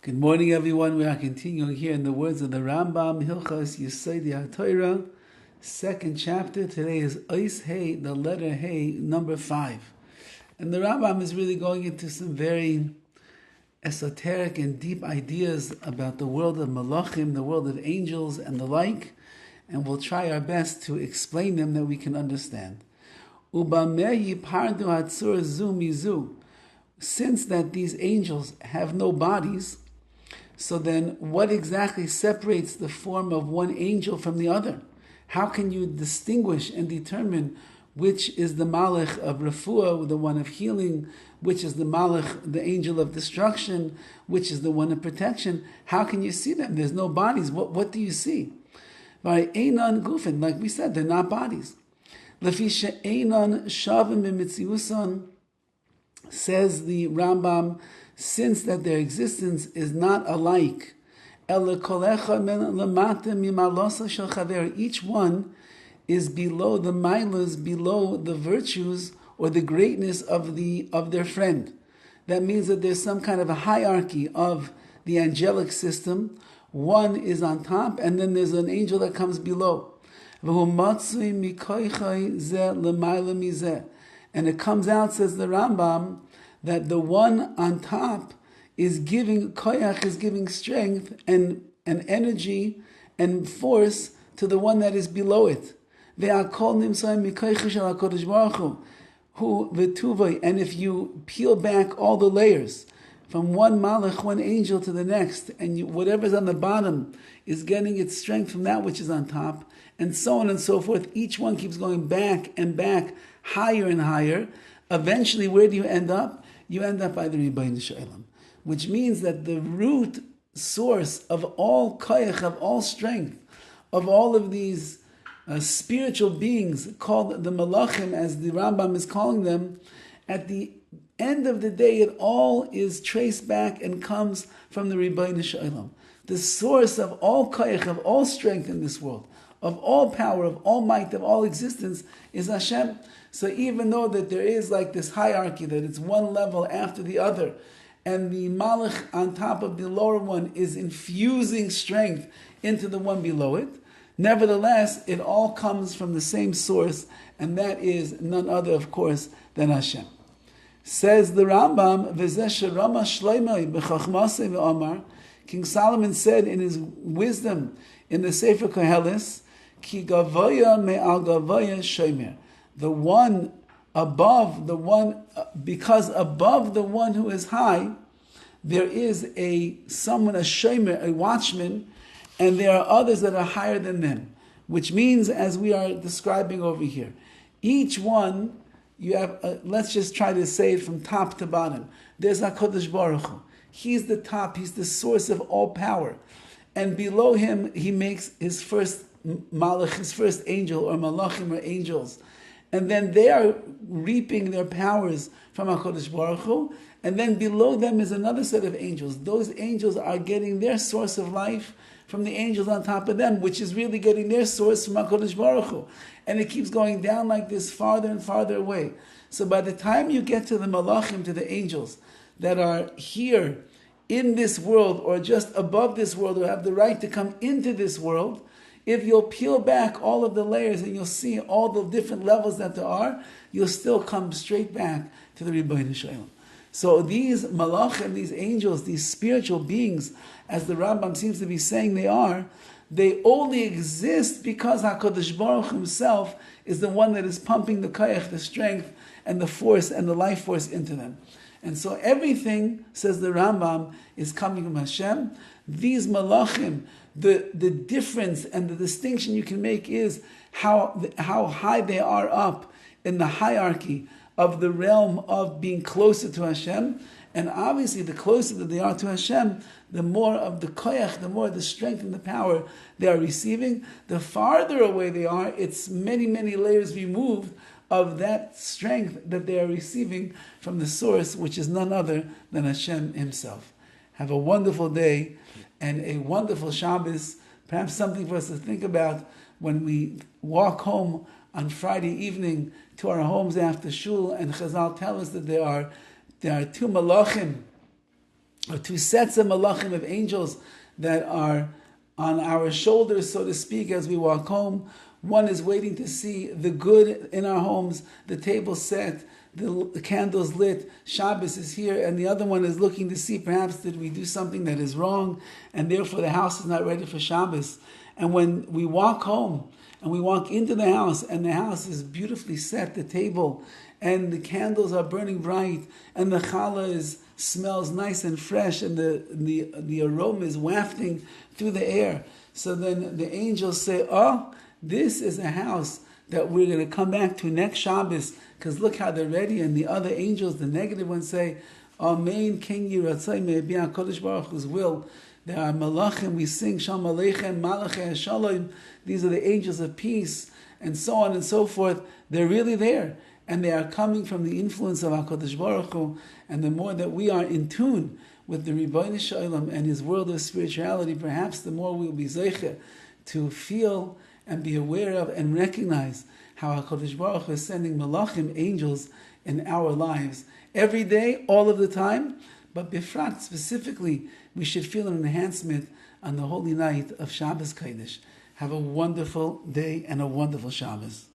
Good morning, everyone. We are continuing here in the words of the Rambam, Hilchos Yesodei HaTorah, second chapter. Today is Ois Hey, the letter Hey, number 5. And the Rambam is really going into some very esoteric and deep ideas about the world of Malachim, the world of angels, and the like. And we'll try our best to explain them that we can understand. Ubameh Yipardu Hatzur Zu Mizu. Since that these angels have no bodies, so then what exactly separates the form of one angel from the other? How can you distinguish and determine which is the Malach of Refuah, the one of healing, which is the Malach, the angel of destruction, which is the one of protection? How can you see them? There's no bodies. What do you see? By Einon Gufin, like we said, they're not bodies. Lefisha Einon Shavim B'Mitziuson, says the Rambam, since that their existence is not alike, each one is below the milas, below the virtues or the greatness of their friend. That means that there's some kind of a hierarchy of the angelic system. One is on top, and then there's an angel that comes below. And it comes out, says the Rambam, that the one on top is giving koyach, is giving strength and energy and force to the one that is below it. And if you peel back all the layers from one malach, one angel to the next, and whatever's on the bottom is getting its strength from that which is on top, and so on and so forth, each one keeps going back and back, higher and higher. Eventually, where do you end up? You end up by the Rabbi Shalom, which means that the root source of all koyach, of all strength, of all of these spiritual beings called the Malachim, as the Rambam is calling them, at the end of the day, it all is traced back and comes from the Rabbi Shalom. The source of all koyach, of all strength in this world, of all power, of all might, of all existence, is Hashem. So even though that there is like this hierarchy, that it's one level after the other, and the malach on top of the lower one is infusing strength into the one below it, nevertheless, it all comes from the same source, and that is none other, of course, than Hashem. Says the Rambam, King Solomon said in his wisdom in the Sefer Koheles, Ki gavoya me'al gavoya shomer. The one above the one, because above the one who is high, there is someone, a shomer, a watchman, and there are others that are higher than them. Which means, as we are describing over here, each one, you have, let's just try to say it from top to bottom. There's HaKadosh Baruch Hu. He's the top, he's the source of all power. And below him, he makes his first malach, his first angel, or malachim, or angels. And then they are reaping their powers from HaKadosh Baruch Hu. And then below them is another set of angels. Those angels are getting their source of life from the angels on top of them, which is really getting their source from HaKadosh Baruch Hu. And it keeps going down like this, farther and farther away. So by the time you get to the malachim, to the angels that are here in this world, or just above this world, or have the right to come into this world, if you'll peel back all of the layers and you'll see all the different levels that there are, you'll still come straight back to the Rebbeinu Shalom. So these malachim, these angels, these spiritual beings, as the Rambam seems to be saying they only exist because HaKadosh Baruch Hu himself is the one that is pumping the koyach, the strength, and the force, and the life force into them. And so everything, says the Rambam, is coming from Hashem. These malachim, the difference and the distinction you can make is how high they are up in the hierarchy of the realm of being closer to Hashem. And obviously, the closer that they are to Hashem, the more of the koyach, the more the strength and the power they are receiving. The farther away they are, it's many, many layers removed of that strength that they are receiving from the source, which is none other than Hashem himself. Have a wonderful day and a wonderful Shabbos. Perhaps something for us to think about when we walk home on Friday evening to our homes after shul, and Chazal tell us that there are two malachim or two sets of malachim, of angels that are on our shoulders, so to speak, as we walk home. One is waiting to see the good in our homes, the table set, the candles lit, Shabbos is here, and the other one is looking to see perhaps did we do something that is wrong, and therefore the house is not ready for Shabbos. And when we walk home, and we walk into the house, and the house is beautifully set, the table, and the candles are burning bright, and the challah smells nice and fresh, and the aroma is wafting through the air. So then the angels say, oh, this is a house that we're going to come back to next Shabbos, because look how they're ready. And the other angels, the negative ones, say, Amen, King Yiratzai, may it be HaKadosh Baruch Hu's will. There are malachim, we sing Shalom Aleichem, Malachei Shalom. These are the angels of peace, and so on and so forth. They're really there, and they are coming from the influence of HaKadosh Baruch Hu. And the more that we are in tune with the Ribbono Shel Olam and His world of spirituality, perhaps the more we will be zeicha to feel and be aware of and recognize how HaKadosh Baruch Hu is sending malachim, angels, in our lives every day, all of the time. But bifrat, specifically, we should feel an enhancement on the holy night of Shabbos Kodesh. Have a wonderful day and a wonderful Shabbos.